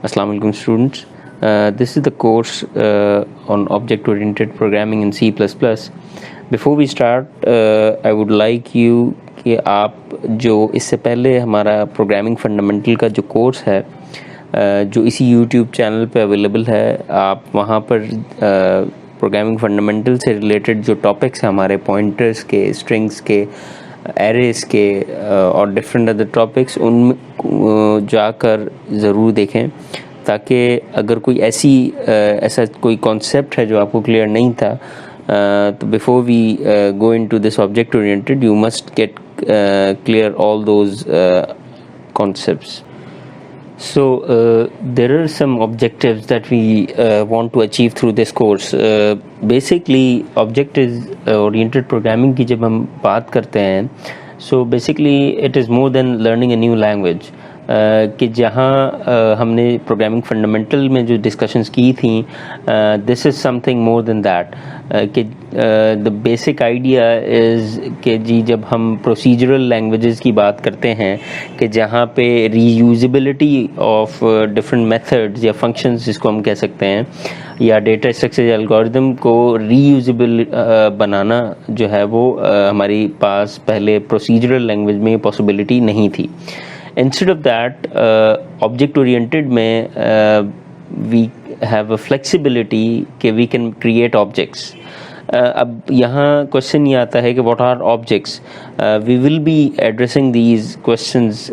Assalamu alaikum students. This is the course on object-oriented programming in C++. Before we start, I would like you کہ آپ جو اس سے پہلے ہمارا programming fundamental کا جو کورس ہے جو اسی یوٹیوب چینل پہ اویلیبل ہے، آپ وہاں پر پروگرامنگ فنڈامنٹل سے ریلیٹڈ جو ٹاپکس ہیں ہمارے پوائنٹرز کے، اسٹرنگس کے، ایریز کے اور ڈفرینٹ ادر ٹاپکس، ان جا کر ضرور دیکھیں، تاکہ اگر کوئی ایسا کوئی کانسیپٹ ہے جو آپ کو کلیئر نہیں تھا، تو before we go into this object oriented you must get clear all those concepts. So there are some objectives that we want to achieve through this course. Basically object oriented programming کی جب ہم بات کرتے ہیں، so basically it is more than learning a new language. کہ جہاں ہم نے پروگرامنگ فنڈامنٹل میں جو ڈسکشنز کی تھیں، دس از some thing more then that, کہ دا بیسک آئیڈیا از کہ جی جب ہم پروسیجرل لینگویجز کی بات کرتے ہیں کہ جہاں پہ ری یوزیبلٹی آف ڈفرینٹ میتھڈز یا فنکشنز جس کو ہم کہہ سکتے ہیں، یا ڈیٹا اسٹرکچر یا الگورتھم کو ری یوزیبل بنانا جو ہے وہ ہماری پاس پہلے پروسیجرل لینگویج میں پاسبلٹی نہیں تھی. Instead of that, object-oriented میں we have a flexibility کہ we can create objects. اب یہاں کوشچن یہ آتا ہے کہ what are objects? We will be addressing these questions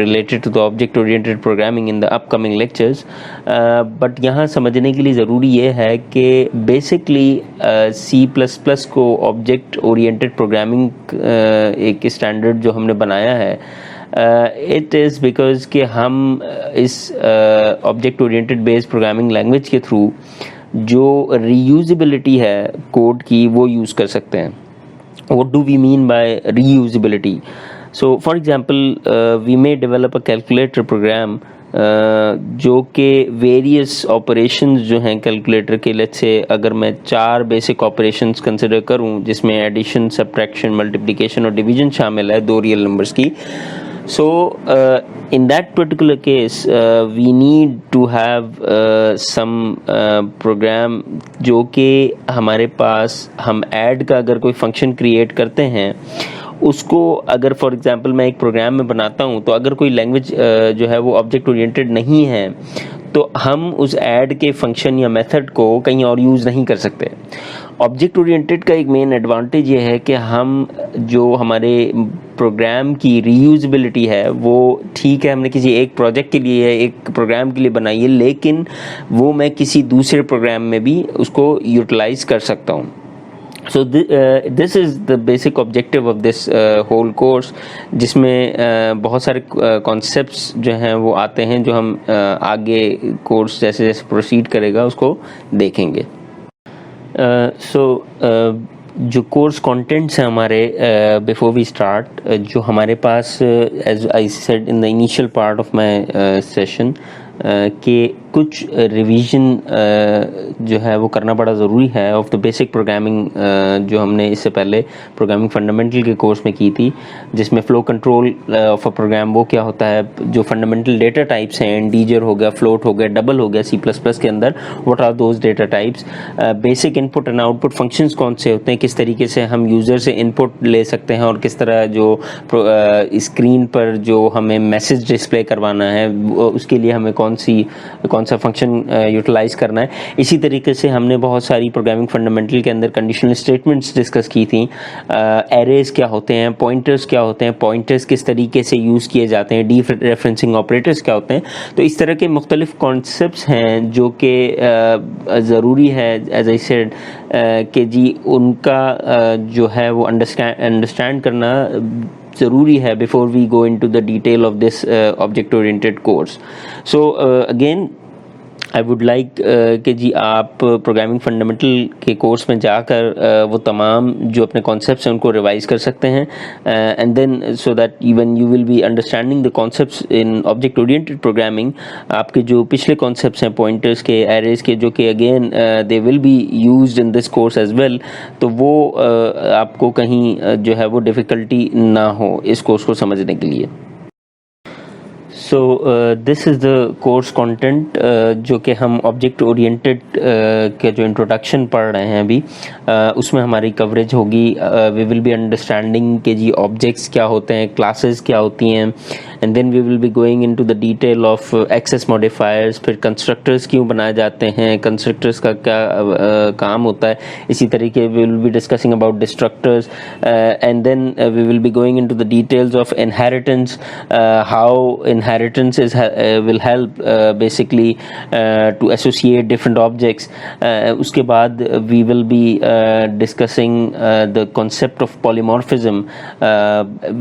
related to the object-oriented programming in the upcoming lectures. But یہاں سمجھنے کے لیے ضروری یہ ہے کہ basically C++ کو object-oriented programming ایک اسٹینڈرڈ جو ہم نے بنایا ہے، اٹ از بیکاز کہ ہم اس آبجیکٹ اورینٹیڈ بیس پروگرامنگ لینگویج کے تھرو جو ری یوزیبلٹی ہے کوڈ کی وہ یوز کر سکتے ہیں. What do we mean by reusability? So for example we may develop a calculator program جو کہ ویریس آپریشنز جو ہیں کیلکولیٹر کے، لیٹ سے اگر میں 4 بیسک آپریشنز کنسیڈر کروں جس میں ایڈیشن، سبٹریکشن، ملٹیپلیکیشن اور ڈویژن شامل ہے 2 ریئل نمبرز کی. So in that particular case we need to have some program جو کہ ہمارے پاس ہم ایڈ کا اگر کوئی فنکشن کریٹ کرتے ہیں، اس کو اگر فار ایگزامپل میں ایک پروگرام میں بناتا ہوں تو اگر کوئی لینگویج جو ہے وہ آبجیکٹ اورینٹیڈ نہیں ہے تو ہم اس ایڈ کے فنکشن یا میتھڈ کو کہیں اور یوز نہیں کر سکتے. آبجیکٹ اورینٹیڈ کا ایک مین ایڈوانٹیج یہ ہے کہ ہم جو ہمارے پروگرام کی ری یوزیبلٹی ہے وہ ٹھیک ہے، ہم نے کسی ایک پروجیکٹ کے لیے ایک پروگرام کے لیے بنائی ہے، لیکن وہ میں کسی دوسرے پروگرام میں بھی اس کو یوٹیلائز کر سکتا ہوں. So this is the basic objective of this whole course، جس میں بہت سارے concepts جو ہیں وہ آتے ہیں جو ہم آگے کورس جیسے جیسے پروسیڈ کرے گا اس کو دیکھیں گے. جو کورس کانٹینٹس ہیں ہمارے بیفور وی اسٹارٹ، جو ہمارے پاس as I said in the initial part of my session کہ کچھ ریویژن جو ہے وہ کرنا بڑا ضروری ہے آف دا بیسک پروگرامنگ جو ہم نے اس سے پہلے پروگرامنگ فنڈامنٹل کے کورس میں کی تھی، جس میں flow control of a program وہ کیا ہوتا ہے، جو فنڈامنٹل ڈیٹا ٹائپس ہیں، انٹیجر ہو گیا، فلوٹ ہو گیا، ڈبل ہو گیا C++ کے اندر، what are those data types, basic input and output functions کون سے ہوتے ہیں، کس طریقے سے ہم یوزر سے ان پٹ لے سکتے ہیں، اور کس طرح جو اسکرین پر جو ہمیں میسج ڈسپلے کروانا ہے اس کے لیے ہمیں کون سا فنکشن یوٹیلائز کرنا ہے. اسی طریقے سے ہم نے بہت ساری پروگرامنگ فنڈامنٹل کے اندر کنڈیشنل اسٹیٹمنٹس ڈسکس کی تھیں، ایریز کیا ہوتے ہیں، پوائنٹرز کیا ہوتے ہیں، پوائنٹرز کس طریقے سے یوز کیے جاتے ہیں، ڈی ریفرنسنگ آپریٹرز کیا ہوتے ہیں. تو اس طرح کے مختلف کانسیپٹس ہیں جو کہ ضروری ہے ایز آئی سیڈ کہ جی ان کا جو ہے وہ انڈرسٹینڈ کرنا ضروری ہے before we go into the detail of this object oriented course. So again I would like کہ جی آپ پروگرامنگ فنڈامنٹل کے کورس میں جا کر وہ تمام جو اپنے کانسیپٹس ہیں ان کو ریوائز کر سکتے ہیں، and then so that even you will be understanding the concepts in object oriented programming. آپ کے جو پچھلے کانسیپٹس ہیں پوائنٹرز کے، ایریز کے، جو کہ again they will be used in this course as well, تو وہ آپ کو کہیں جو ہے وہ ڈیفیکلٹی نہ ہو اس کورس کو سمجھنے کے لیے. سو this is the course content جو کہ ہم آبجیکٹ اورینٹڈ کے جو انٹروڈکشن پڑھ رہے ہیں ابھی اس میں ہماری کوریج ہوگی. وی ول بی انڈرسٹینڈنگ کہ جی آبجیکٹس کیا ہوتے ہیں, کلاسز کیا ہوتی ہیں, and then we will be going into the detail of access modifiers, پھر کنسٹرکٹرز کیوں بنائے جاتے ہیں, کنسٹرکٹرز کا کیا کام ہوتا ہے. اسی طریقے we will be discussing about destructors, and then we will be going into the details of inheritance, how inheritance will help basically to associate different objects. Uske baad we will be discussing the concept of polymorphism.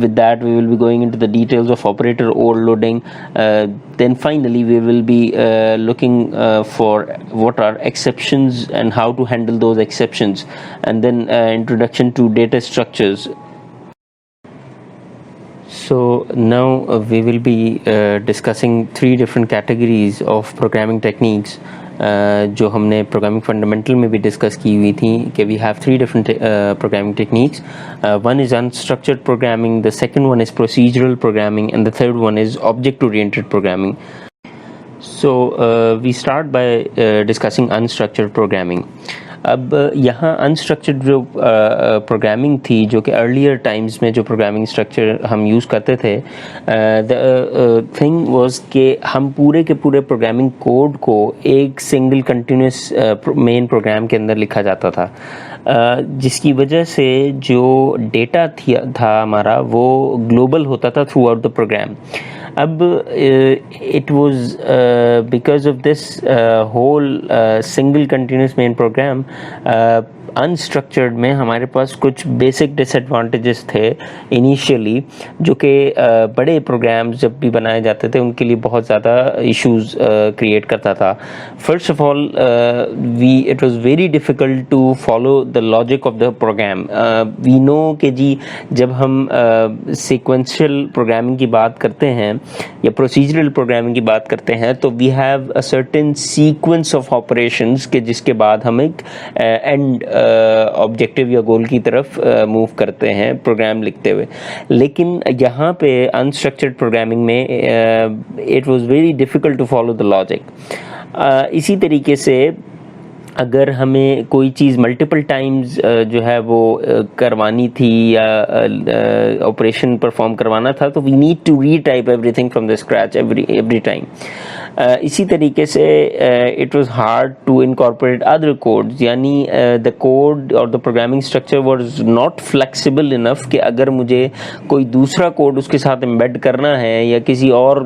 With that we will be going into the details of operator overloading. Then finally we will be looking for what are exceptions and how to handle those exceptions, and then introduction to data structures. So now we will be discussing 3 different categories of programming techniques جو ہم نے programming fundamental میں بھی discuss کی ہوئی تھیں کہ we have 3 different programming techniques. One is unstructured programming, the second one is procedural programming, and the third one is object oriented programming. So we start by discussing unstructured programming. اب یہاں unstructured جو programming تھی جو کہ earlier Times میں جو programming structure ہم use کرتے تھے, تھنگ واز کہ ہم پورے کے پورے پروگرامنگ کوڈ کو ایک سنگل کنٹینیوس مین پروگرام کے اندر لکھا جاتا تھا, جس کی وجہ سے جو ڈیٹا تھا ہمارا وہ گلوبل ہوتا تھا تھرو آؤٹ دا پروگرام. اب it was because of this whole single continuous main program, unstructured میں ہمارے پاس کچھ بیسک ڈس ایڈوانٹیجز تھے انیشیلی, جو کہ بڑے پروگرامز جب بھی بنائے جاتے تھے ان کے لیے بہت زیادہ ایشوز کریٹ کرتا تھا. First of all it was very difficult to follow the logic of the program. We know کہ جی جب ہم سیکوینشل پروگرامنگ کی بات کرتے ہیں یا پروسیجرل پروگرامنگ کی بات کرتے ہیں تو we have a certain sequence of operations کہ جس کے بعد ہم ایک اینڈ آبجیکٹیو یا گول کی طرف موو کرتے ہیں پروگرام لکھتے ہوئے. لیکن یہاں پہ انسٹرکچرڈ پروگرامنگ میں it was very difficult to follow the logic. اسی طریقے سے اگر ہمیں کوئی چیز ملٹیپل ٹائمز جو ہے وہ کروانی تھی یا آپریشن پرفارم کروانا تھا تو we need to retype everything from the scratch every time. اسی طریقے سے it was hard to incorporate other codes, یعنی دا کوڈ اور the programming structure was not flexible enough کہ اگر مجھے کوئی دوسرا کوڈ اس کے ساتھ امبیڈ کرنا ہے یا کسی اور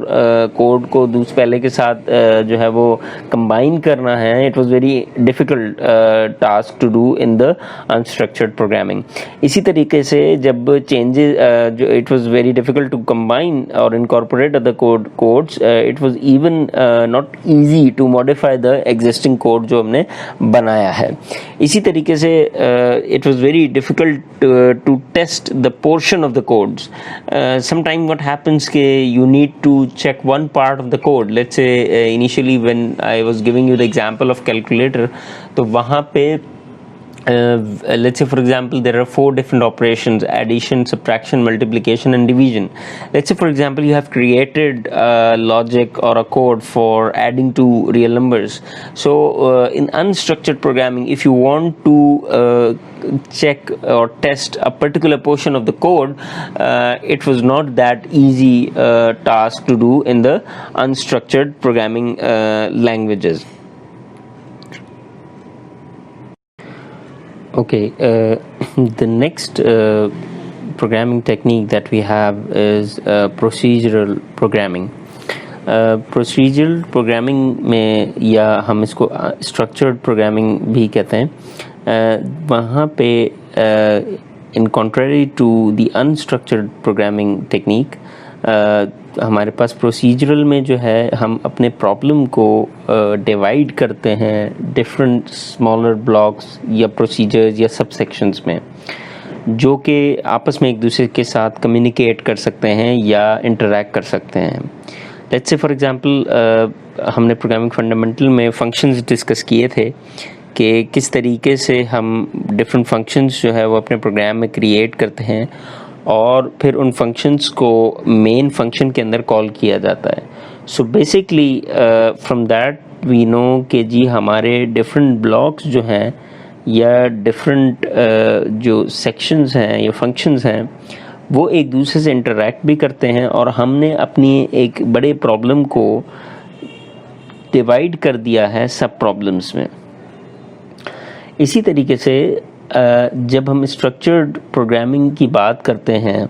کوڈ کو پہلے کے ساتھ جو ہے وہ کمبائن کرنا ہے, it was very difficult task to do in the unstructured programming. اسی طریقے سے جب changes it was very difficult to combine or incorporate other codes. It was even not easy to modify the existing code جو ہم نے بنایا ہے. اسی طریقے سے it was very difficult to test the portion of the codes. Sometime what happens کہ you need to check one part of the code. Let's say initially when I was giving you the example of calculator, تو وہاں پہ let's say for example there are 4 different operations: addition, subtraction, multiplication and division. Let's say for example you have created a logic or a code for adding 2 real numbers. So in unstructured programming, if you want to check or test a particular portion of the code, it was not that easy task to do in the unstructured programming languages. Okay, the next programming technique that we have is procedural programming. Procedural programming میں یا ہم اس کو structured programming بھی کہتے ہیں, وہاں پہ in contrary to the unstructured programming technique, ہمارے پاس پروسیجرل میں جو ہے ہم اپنے پرابلم کو ڈیوائڈ کرتے ہیں ڈفرینٹ اسمالر بلاکس یا پروسیجرز یا سب سیکشنز میں, جو کہ آپس میں ایک دوسرے کے ساتھ کمیونیکیٹ کر سکتے ہیں یا انٹریکٹ کر سکتے ہیں. لیٹس سے فار ایگزامپل ہم نے پروگرامنگ فنڈامنٹل میں فنکشنز ڈسکس کیے تھے کہ کس طریقے سے ہم ڈفرینٹ فنکشنز جو ہے وہ اپنے پروگرام میں کریٹ کرتے ہیں اور پھر ان فنکشنز کو مین فنکشن کے اندر کال کیا جاتا ہے. So basically from that we know کہ جی ہمارے ڈفرینٹ بلاکس جو ہیں یا ڈفرینٹ جو سیکشنز ہیں یا فنکشنز ہیں وہ ایک دوسرے سے انٹریکٹ بھی کرتے ہیں, اور ہم نے اپنی ایک بڑے پرابلم کو ڈیوائڈ کر دیا ہے سب پرابلمس میں. اسی طریقے سے جب ہم اسٹرکچرڈ پروگرامنگ کی بات کرتے ہیں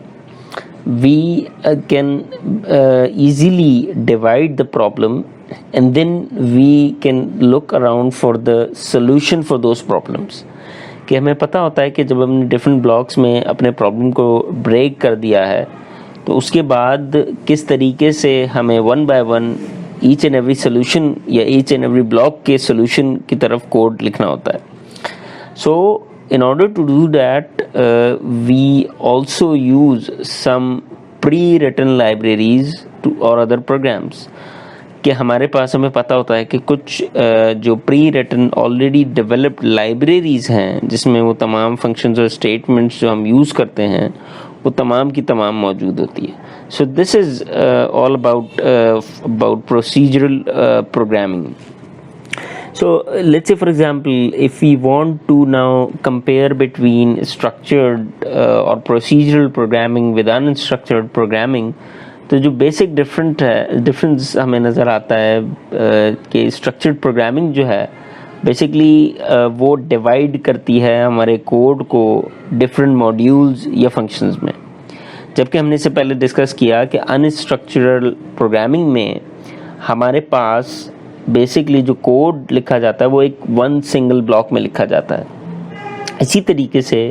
we can easily divide the problem and then we can look around for the solution for those problems. کہ ہمیں پتہ ہوتا ہے کہ جب ہم نے ڈفرینٹ بلاکس میں اپنے پرابلم کو بریک کر دیا ہے تو اس کے بعد کس طریقے سے ہمیں one by one each and every solution یا ایچ اینڈ ایوری بلاک کے سولوشن کی طرف کوڈ لکھنا ہوتا ہے. سو in order to do that we also use some pre-written libraries to or other programs. کہ ہمارے پاس ہمیں پتہ ہوتا ہے کہ کچھ جو پری ریٹن آلریڈی ڈیولپڈ لائبریریز ہیں جس میں وہ تمام فنکشنز اور اسٹیٹمنٹس جو ہم یوز کرتے ہیں وہ تمام کی تمام موجود ہوتی ہے. So this is all about procedural programming. So let's say for example if we want to now compare between structured or procedural programming with unstructured programming, تو جو بیسک ڈفرینس ہمیں نظر آتا ہے کہ اسٹرکچرڈ پروگرامنگ جو ہے بیسکلی وہ ڈیوائڈ کرتی ہے ہمارے کوڈ کو ڈفرینٹ ماڈیولز یا فنکشنز میں, جبکہ ہم نے اس سے پہلے ڈسکس کیا کہ انسٹرکچرل پروگرامنگ میں ہمارے پاس بیسکلی جو کوڈ لکھا جاتا ہے وہ ایک ون سنگل بلاک میں لکھا جاتا ہے. اسی طریقے سے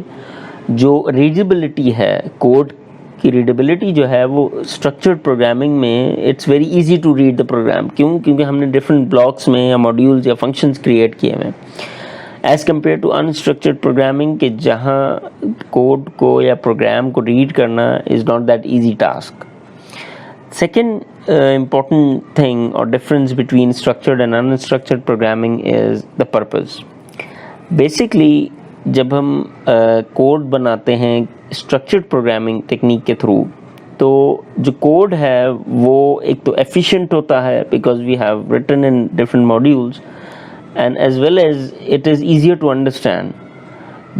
جو ریڈیبلٹی ہے, کوڈ کی ریڈیبلٹی جو ہے وہ اسٹرکچرڈ پروگرامنگ میں it's very easy to read the program. کیونکہ ہم نے ڈفرینٹ بلاکس میں یا ماڈیولز یا فنکشنز کریٹ کیے ہوئے as compare to unstructured programming کہ جہاں کوڈ کو یا پروگرام کو ریڈ کرنا is not that easy task. Second important thing or difference between structured and unstructured programming is the purpose. Basically جب ہم کوڈ بناتے ہیں structured programming ٹیکنیک کے تھرو تو جو کوڈ ہے وہ ایک تو efficient ہوتا ہے because we have written in different modules and as well as it is easier to understand.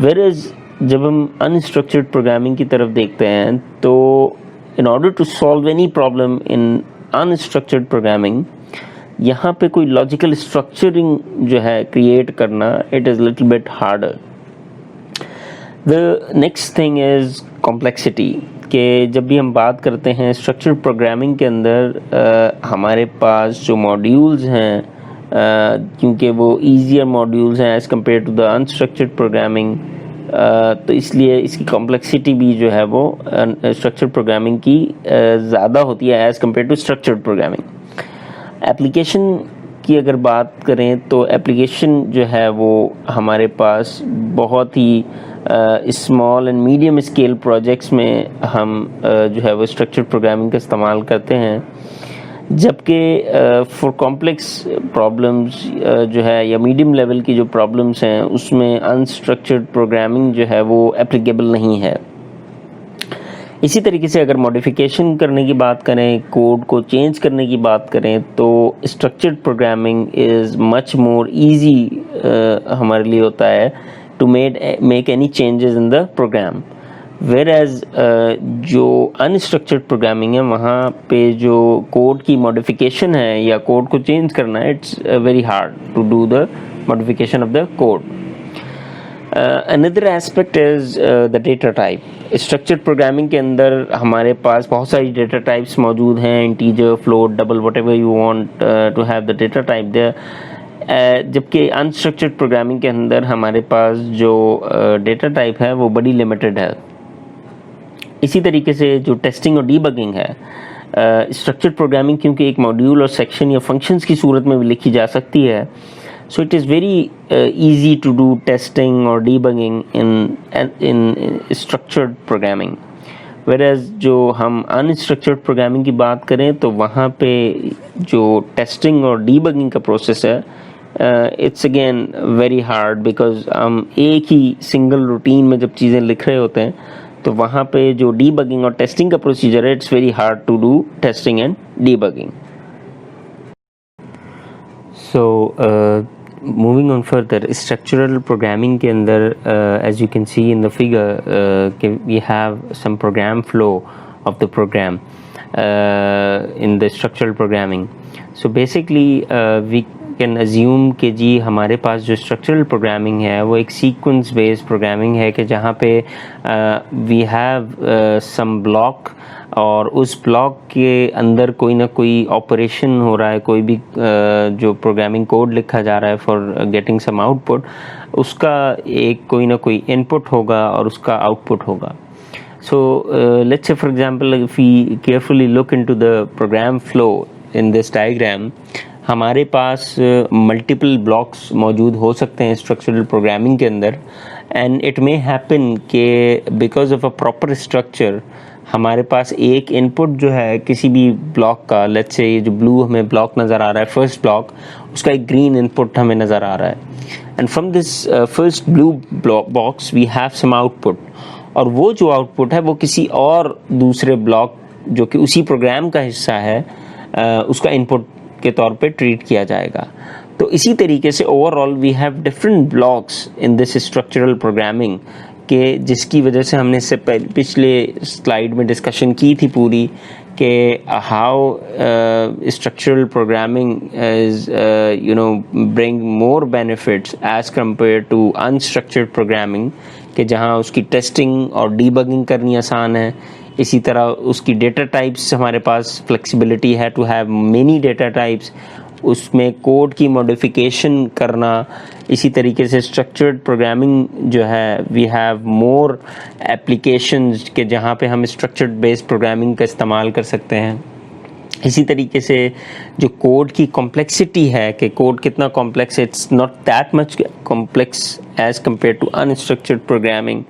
Whereas جب ہم unstructured programming کی طرف دیکھتے ہیں تو in order to solve any problem in unstructured programming یہاں پہ کوئی لاجیکل اسٹرکچرنگ جو ہے کریٹ کرنا it is little bit harder. The next thing is complexity. کہ جب بھی ہم بات کرتے ہیں اسٹرکچرڈ پروگرامنگ کے اندر ہمارے پاس جو ماڈیولز ہیں کیونکہ وہ ایزیئر ماڈیولز ہیں as compare to the unstructured programming, تو اس لیے اس کی کمپلیکسٹی بھی جو ہے وہ اسٹرکچرڈ پروگرامنگ کی زیادہ ہوتی ہے as compare to structured programming. Application کی اگر بات کریں تو ایپلیکیشن جو ہے وہ ہمارے پاس بہت ہی small and medium scale projects میں ہم جو ہے وہ اسٹرکچرڈ پروگرامنگ کا استعمال کرتے ہیں, جبکہ فار کمپلیکس پرابلمس جو ہے یا میڈیم لیول کی جو پرابلمس ہیں اس میں انسٹرکچرڈ پروگرامنگ جو ہے وہ اپلیکیبل نہیں ہے. اسی طریقے سے اگر ماڈیفیکیشن کرنے کی بات کریں, کوڈ کو چینج کرنے کی بات کریں تو structured programming is much more easy ہمارے لیے ہوتا ہے to make any changes in the program. Where جو انسٹرکچرڈ پروگرامنگ ہے وہاں پہ جو کوڈ کی ماڈیفیکیشن ہے یا کوڈ کو چینج کرنا ہے it's very hard to do the modification of the code. another aspect is the data type. Structured programming کے اندر ہمارے پاس بہت ساری ڈیٹا ٹائپس موجود ہیں, integer, float, double, whatever you want to have the data type there. جبکہ unstructured programming کے اندر ہمارے پاس جو ڈیٹا ٹائپ ہے وہ بڑی لمیٹڈ ہے. اسی طریقے سے جو ٹیسٹنگ اور ڈی بگنگ ہے, اسٹرکچرڈ پروگرامنگ کیونکہ ایک ماڈیول اور سیکشن یا فنکشنز کی صورت میں بھی لکھی جا سکتی ہے, so it is very easy to do testing or debugging in structured programming. Whereas جو ہم unstructured programming کی بات کریں تو وہاں پہ جو ٹیسٹنگ اور ڈیبگنگ کا پروسیس ہے it's again very hard because ہم ایک ہی سنگل روٹین میں جب چیزیں لکھ رہے ہوتے ہیں تو وہاں پہ جو ڈی بگنگ اور ٹیسٹنگ کا پروسیجر ہے it's very hard to do testing and debugging. So moving on further, structural programming کے اندر as you can see in the figure کہ we have some program flow of the program in the structural programming. So basically we can assume کہ جی ہمارے پاس جو structural programming ہے وہ ایک sequence based programming ہے کہ جہاں پہ we have some block اور اس بلاک کے اندر کوئی نہ کوئی آپریشن ہو رہا ہے, کوئی بھی جو پروگرامنگ کوڈ لکھا جا رہا ہے for getting some output, اس کا ایک کوئی نہ کوئی ان پٹ ہوگا اور اس کا آؤٹ پٹ ہوگا. So let's say for example if we carefully look into the program flow in this diagram, ہمارے پاس ملٹیپل بلاکس موجود ہو سکتے ہیں اسٹرکچرل پروگرامنگ کے اندر, اینڈ اٹ may happen کہ because of a proper structure ہمارے پاس ایک ان پٹ جو ہے کسی بھی بلاک کا, لیٹس سے یہ جو بلو ہمیں بلاک نظر آ رہا ہے فرسٹ بلاک, اس کا ایک گرین ان پٹ ہمیں نظر آ رہا ہے, and from this first blue box we have some output, اور وہ جو آؤٹ پٹ ہے وہ کسی اور دوسرے بلاک جو کہ اسی پروگرام کا حصہ ہے اس کا ان پٹ کے طور پہ ٹریٹ کیا جائے گا. تو اسی طریقے سے overall we have different blocks in this structural programming, کہ جس کی وجہ سے ہم نے اس سے پچھلے سلائیڈ میں ڈسکشن کی تھی پوری کہ how structural programming is bring more benefits as compare to unstructured programming, کہ جہاں اس کی ٹیسٹنگ اور ڈی بگنگ کرنی آسان ہے. اسی طرح اس کی ڈیٹا ٹائپس ہمارے پاس فلیکسیبلٹی ہے to have many data types, اس میں کوڈ کی موڈیفیکیشن کرنا. اسی طریقے سے اسٹرکچرڈ پروگرامنگ جو ہے وی ہیو مور ایپلیکیشنز کہ جہاں پہ ہم اسٹرکچرڈ بیسڈ پروگرامنگ کا استعمال کر سکتے ہیں. اسی طریقے سے جو کوڈ کی کمپلیکسٹی ہے کہ کوڈ کتنا کمپلیکس ہے, it's not that much complex as compare to unstructured programming.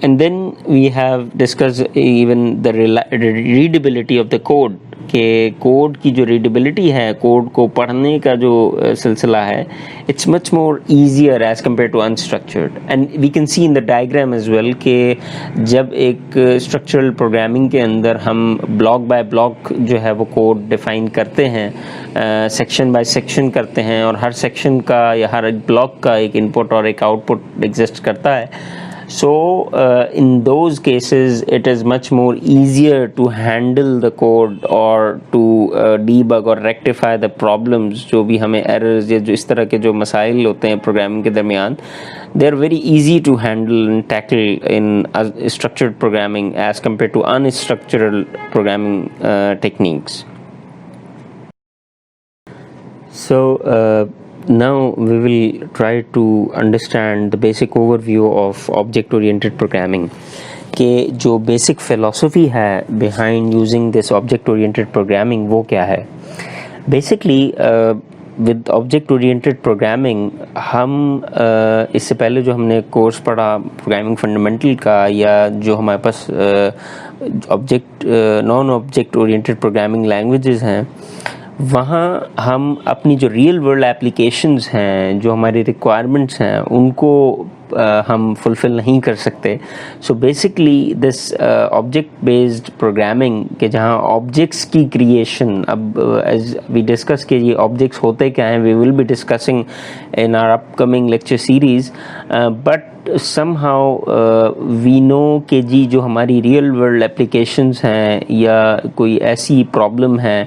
And then we have discuss even the readability of the code, کہ کوڈ کی جو ریڈیبلٹی ہے, کوڈ کو پڑھنے کا جو سلسلہ ہے, it's much more easier as compare to unstructured. And we can see in the diagram as well کہ جب ایک اسٹرکچرل پروگرامنگ کے اندر ہم بلاک بائی بلاک جو ہے وہ کوڈ ڈیفائن کرتے ہیں, سیکشن بائی سیکشن کرتے ہیں, اور ہر سیکشن کا یا ہر بلاک کا ایک ان پٹ اور ایک آؤٹ پٹ ایگزسٹ کرتا ہے. So in those cases it is much more easier to handle the code or to debug or rectify the problems جو بھی ہمیں errors یا جو اس طرح کے جو مسائل ہوتے ہیں پروگرامنگ کے درمیان, they are very easy to handle and tackle in structured programming as compared to unstructured programming techniques. So now we will try to understand the basic overview of object oriented programming, کہ جو basic فلسفی ہے behind using this object oriented programming وہ کیا ہے. Basically with object oriented programming ہم اس سے پہلے جو ہم نے کورس پڑھا پروگرامنگ فنڈامنٹل کا, یا جو ہمارے پاس object non object oriented programming languages ہیں, وہاں ہم اپنی جو ریئل ورلڈ اپلیکیشنز ہیں, جو ہماری ریکوائرمنٹس ہیں, ان کو ہم فلفل نہیں کر سکتے. So basically this object based programming کہ جہاں آبجیکٹس کی کریشن, اب ایز وی ڈسکس کہ یہ آبجیکٹس ہوتے کیا ہیں, we will be discussing in our upcoming lecture series, but somehow we know کہ جی جو ہماری ریئل ورلڈ اپلیکیشنز ہیں یا کوئی ایسی پرابلم ہے,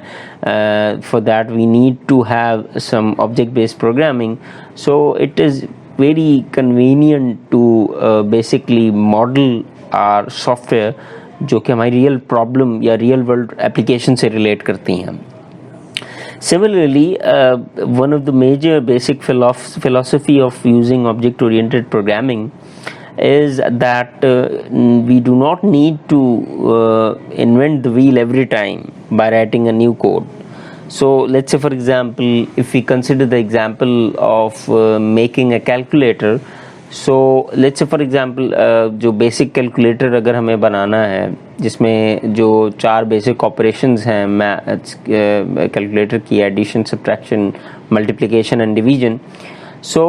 for that we need to have some object based programming. So it is very convenient to basically model our software جو کہ ہماری ریئل پرابلم یا ریئل ورلڈ اپلیکیشن سے ریلیٹ کرتی ہیں. Similarly, one of the major basic philosophy of using object-oriented programming is that we do not need to invent the wheel every time by writing a new code. So let's say for example, if we consider the example of making a calculator, so let's say for example جو basic calculator اگر ہمیں بنانا ہے جس میں جو 4 basic operations ہیں calculator کی, addition, subtraction, multiplication and division. So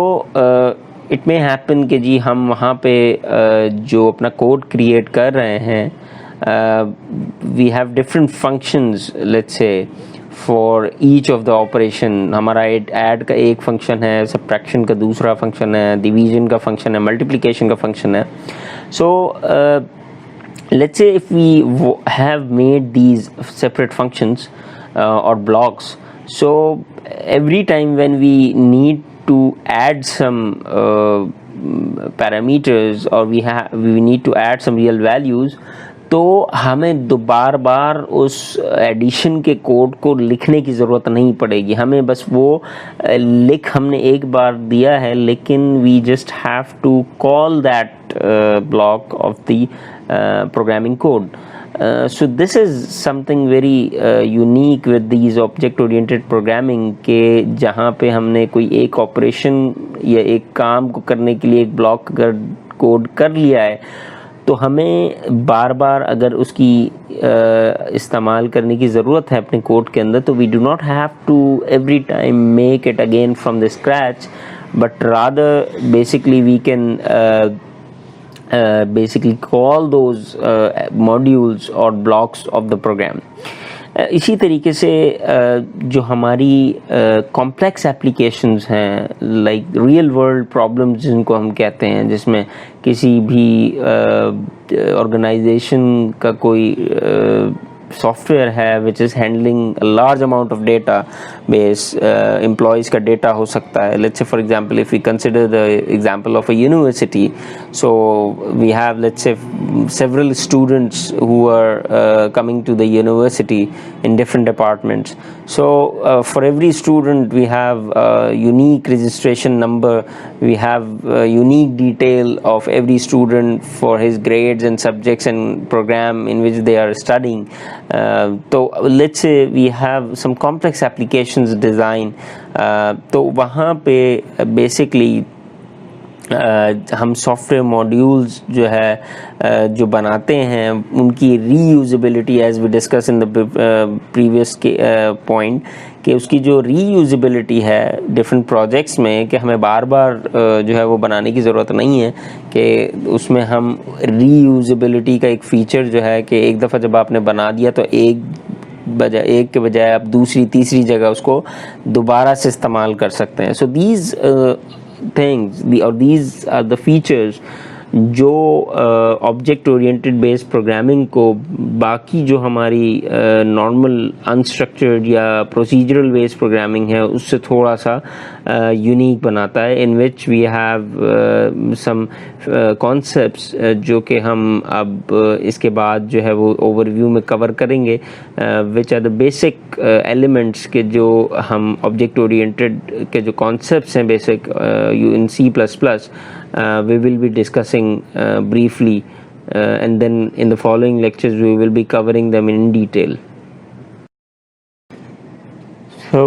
it may happen کہ جی ہم وہاں پہ جو اپنا کوڈ کریٹ کر رہے ہیں we have different functions let's say for each of the operation. ہمارا ایڈ کا ایک فنکشن ہے, سبٹریکشن کا دوسرا فنکشن ہے, ڈویژن کا فنکشن ہے, ملٹیپلیکیشن کا فنکشن ہے. سو let's say if we have made these separate functions or blocks, so every time when we need to add some parameters or we need to add some real values, تو ہمیں بار بار اس edition کے code کو لکھنے کی ضرورت نہیں پڑے گی. ہمیں بس وہ ہم نے ایک بار دیا ہے, لیکن we just have to call that block of the programming code. So this is something very unique with these object oriented programming کہ جہاں پہ ہم نے کوئی ایک آپریشن یا ایک کام کو کرنے کے لیے ایک بلاک اگر کوڈ کر لیا ہے تو ہمیں بار بار اگر اس کی استعمال کرنے کی ضرورت ہے اپنے کوڈ کے اندر, تو we do not have to every time make it again from the scratch, but rather basically we can basically call those modules or blocks of the program. اسی طریقے سے جو ہماری کمپلیکس ایپلیکیشنز ہیں لائک ریئل ورلڈ پرابلمز جن کو ہم کہتے ہیں, جس میں کسی بھی آرگنائزیشن کا کوئی سافٹ ویئر ہے which is handling a large amount of data base, employees کا ڈیٹا ہو سکتا ہے. let's say for example if we consider the example of a university, so we have let's say several students who are coming to the university in different departments. So for every student we have a unique registration number, we have a unique detail of every student for his grades and subjects and program in which they are studying. So let's say we have some complex applications design, تو وہاں پہ basically ہم soft where modules جو ہے جو بناتے ہیں ان کی reusability as we discuss in the previous point کہ اس کی جو ری یوزیبلٹی ہے ڈفرینٹ پروجیکٹس میں کہ ہمیں بار بار جو ہے وہ بنانے کی ضرورت نہیں ہے, کہ اس میں ہم ری یوزیبلٹی کا ایک فیچر جو ہے کہ ایک دفعہ جب آپ نے بنا دیا تو ایک کے بجائے آپ دوسری تیسری جگہ اس کو دوبارہ سے استعمال کر سکتے ہیں. So these things or these are the features جو آبجیکٹ اورینٹیڈ بیس پروگرامنگ کو باقی جو ہماری نارمل انسٹرکچرڈ یا پروسیجرل بیس پروگرامنگ ہے اس سے تھوڑا سا یونیک بناتا ہے, ان وچ وی ہیو سم کانسیپٹس جو کہ ہم اب اس کے بعد جو ہے وہ اوور ویو میں کور کریں گے, which are the basic elements کے جو ہم آبجیکٹ اورینٹیڈ کے جو کانسیپٹس ہیں basic in C plus plus we will be discussing briefly and then in the following lectures we will be covering them in detail. So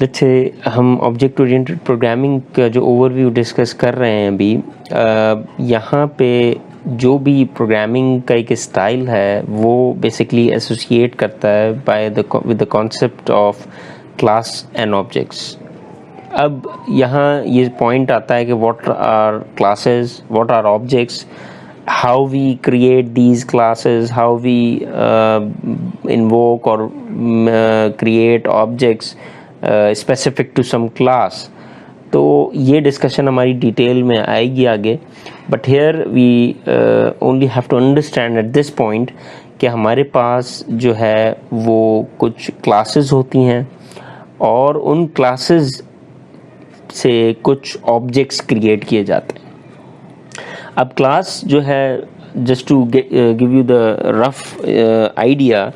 let's say ہم object oriented programming کا جو overview discuss کر رہے ہیں ابھی, یہاں پہ جو بھی پروگرامنگ کا ایک اسٹائل ہے وہ بیسکلی ایسوسیٹ کرتا ہے with the concept of class and objects. اب یہاں یہ پوائنٹ آتا ہے کہ what are classes, what are objects, how we create these classes, how we invoke اور create objects specific to some class. تو یہ ڈسکشن ہماری ڈیٹیل میں آئے گی آگے, but here we only have to understand at this point کہ ہمارے پاس جو ہے وہ کچھ کلاسز ہوتی ہیں اور ان کلاسز سے کچھ آبجیکٹس کریٹ کیے جاتے ہیں. اب کلاس جو ہے, just to give you the rough idea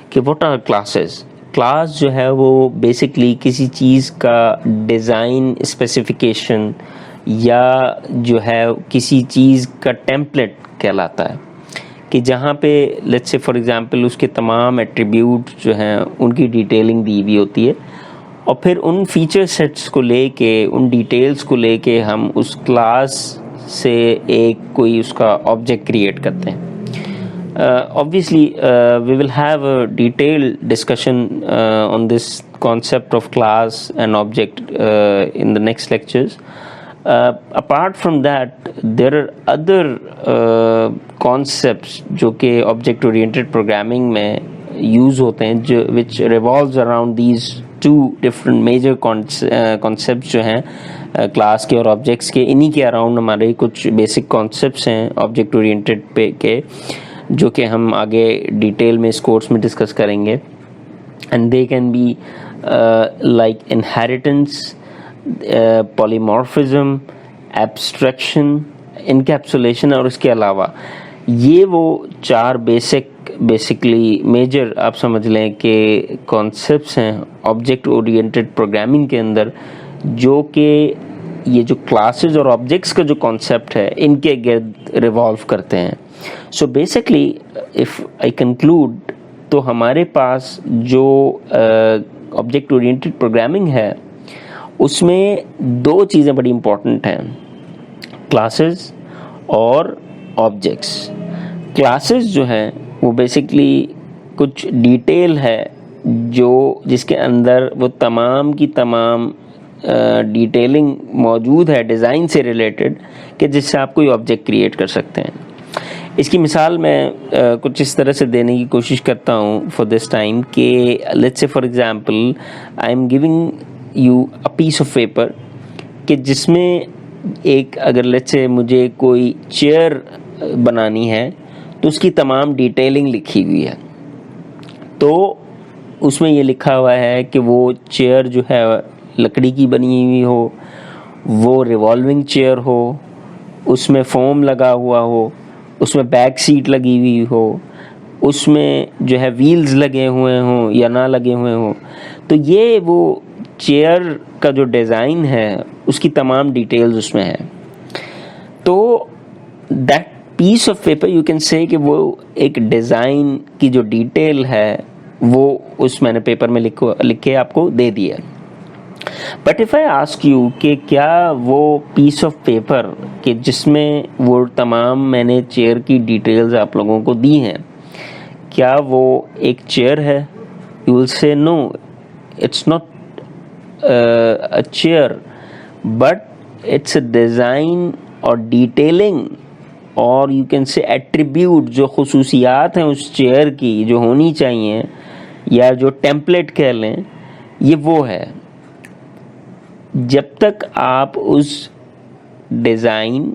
کہ واٹ آر کلاسز. کلاس جو ہے وہ بیسکلی کسی چیز کا ڈیزائن اسپیسیفیکیشن یا جو ہے کسی چیز کا ٹیمپلیٹ کہلاتا ہے, کہ جہاں پہ لیٹس سے فار ایگزامپل اس کے تمام ایٹریبیوٹ جو ہیں ان کی ڈیٹیلنگ دی ہوئی ہوتی ہے, اور پھر ان فیچر سیٹس کو لے کے, ان ڈیٹیلز کو لے کے ہم اس کلاس سے ایک کوئی اس کا آبجیکٹ کریٹ کرتے ہیں. Obviously we will have a detailed discussion on this concept of class and object in the next lectures. Apart from that, there are other concepts جو کہ object oriented programming میں use ہوتے ہیں, جو which revolves around these two different major concepts جو ہیں class کے اور آبجیکٹس کے. انہی کے اراؤنڈ ہمارے کچھ بیسک کانسیپٹس ہیں آبجیکٹ اورینٹیڈ پہ کے, جو کہ ہم آگے ڈیٹیل میں اس کورس میں ڈسکس کریں گے. And they can be like inheritance, polymorphism, abstraction, encapsulation, اور اس کے علاوہ یہ وہ چار بیسکلی میجر آپ سمجھ لیں کہ کانسیپٹس ہیں آبجیکٹ اورینٹیڈ پروگرامنگ کے اندر, جو کہ یہ جو کلاسز اور آبجیکٹس کا جو کانسیپٹ ہے ان کے گرد ریوالو کرتے ہیں. So basically if I conclude, تو ہمارے پاس جو آبجیکٹ اورینٹیڈ پروگرامنگ ہے اس میں دو چیزیں بڑی امپورٹنٹ ہیں, کلاسز اور آبجیکٹس. کلاسز جو ہیں وہ بیسکلی کچھ ڈیٹیل ہے جو جس کے اندر وہ تمام کی تمام ڈیٹیلنگ موجود ہے ڈیزائن سے ریلیٹڈ, کہ جس سے آپ کوئی آبجیکٹ کریٹ کر سکتے ہیں. اس کی مثال میں کچھ اس طرح سے دینے کی کوشش کرتا ہوں فار دس ٹائم کہ let's say for example I am giving you a piece of paper, کہ جس میں ایک اگر لیٹس سے مجھے کوئی چیئر بنانی ہے تو اس کی تمام ڈیٹیلنگ لکھی ہوئی ہے. تو اس میں یہ لکھا ہوا ہے کہ وہ چیئر جو ہے لکڑی کی بنی ہوئی ہو, وہ ریوالونگ چیئر ہو, اس میں فوم لگا ہوا ہو, اس میں بیک سیٹ لگی ہوئی ہو, اس میں جو ہے ویلز لگے ہوئے ہوں یا نہ لگے ہوئے ہوں. تو یہ وہ چیئر کا جو ڈیزائن ہے اس کی تمام ڈیٹیلز اس میں ہے. تو that piece of paper you can say کہ وہ ایک ڈیزائن کی جو ڈیٹیل ہے وہ اس میں نے پیپر میں لکھ کے آپ کو دے دیا. But if I ask you کہ کیا وہ پیس آف پیپر کہ جس میں وہ تمام میں نے چیئر کی ڈیٹیلز آپ لوگوں کو دی ہیں, کیا وہ ایک چیئر ہے؟ You will say no, it's not a chair, but it's a design اور ڈیٹیلنگ اور یو کین سے ایٹریبیوٹ, جو خصوصیات ہیں اس چیئر کی جو ہونی چاہیے, یا جو ٹیمپلیٹ کہہ لیں, یہ وہ ہے. جب تک آپ اس ڈیزائن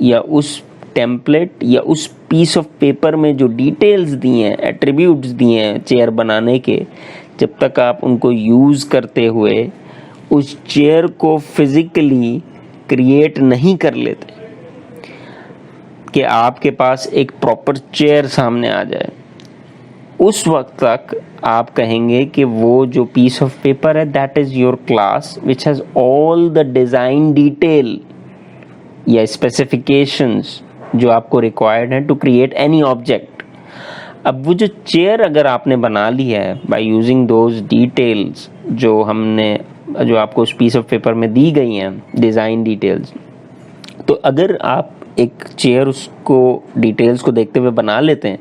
یا اس ٹیمپلیٹ یا اس پیس آف پیپر میں جو ڈیٹیلز دی ہیں, ایٹریبیوٹس دیے ہیں چیئر بنانے کے, جب تک آپ ان کو یوز کرتے ہوئے اس چیئر کو فزیکلی کریٹ نہیں کر لیتے کہ آپ کے پاس ایک پراپر چیئر سامنے آ جائے, اس وقت تک آپ کہیں گے کہ وہ جو پیس آف پیپر ہے that is your class which has all the design detail یا اسپیسیفیکیشنز جو آپ کو ریکوائرڈ ہیں ٹو کریٹ اینی آبجیکٹ. اب وہ جو چیئر اگر آپ نے بنا لی ہے بائی یوزنگ دوز ڈیٹیلز جو آپ کو اس پیس آف پیپر میں دی گئی ہیں ڈیزائن ڈیٹیلز, تو اگر آپ ایک چیئر اس کو ڈیٹیلز کو دیکھتے ہوئے بنا لیتے ہیں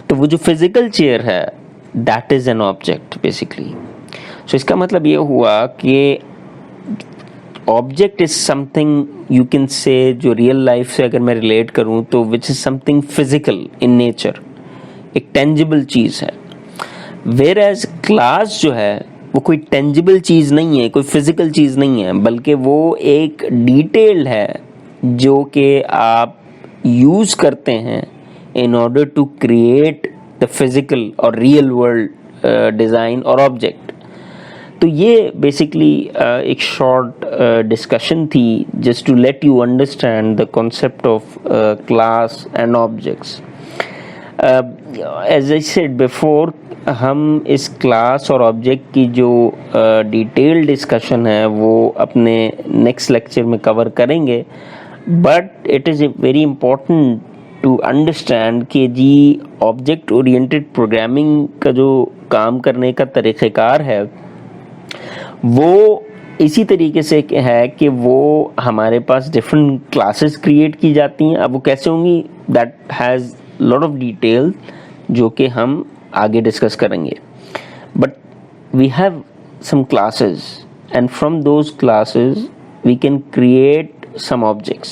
تو وہ جو فزیکل چیئر ہے that is an object basically. So اس کا مطلب یہ ہوا کہ object is something you can say, جو ریئل لائف سے اگر میں ریلیٹ کروں تو which is something physical in nature, ایک ٹینجیبل چیز ہے. ویئر ایز کلاس جو ہے وہ کوئی ٹینجیبل چیز نہیں ہے, کوئی فزیکل چیز نہیں ہے, بلکہ وہ ایک ڈیٹیل ہے جو کہ آپ یوز کرتے ہیں in order to create the physical اور ریئل ورلڈ ڈیزائن اور آبجیکٹ. تو یہ بیسکلی ایک شارٹ ڈسکشن تھی just to let you understand the concept of class and objects. As I said before, ہم اس کلاس اور آبجیکٹ کی جو ڈیٹیل ڈسکشن ہے وہ اپنے نیکسٹ لیکچر میں کور کریں گے, but it is a very important to understand کہ جی آبجیکٹ اورینٹیڈ پروگرامنگ کا جو کام کرنے کا طریقہ کار ہے وہ اسی طریقے سے ہے کہ وہ ہمارے پاس ڈفرینٹ کلاسز کریٹ کی جاتی ہیں. اب وہ کیسے ہوں گی that has lot of detail جو کہ ہم آگے ڈسکس کریں گے, but we have some classes and from those classes we can create some objects.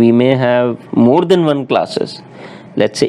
we may have more than one classes. Let's say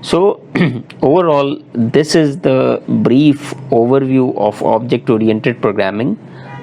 So overall this is the brief overview of object oriented programming.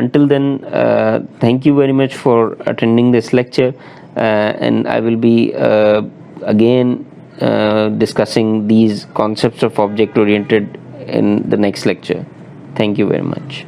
Until then, thank you very much for attending this lecture, and I will be again discussing these concepts of object oriented in the next lecture. Thank you very much.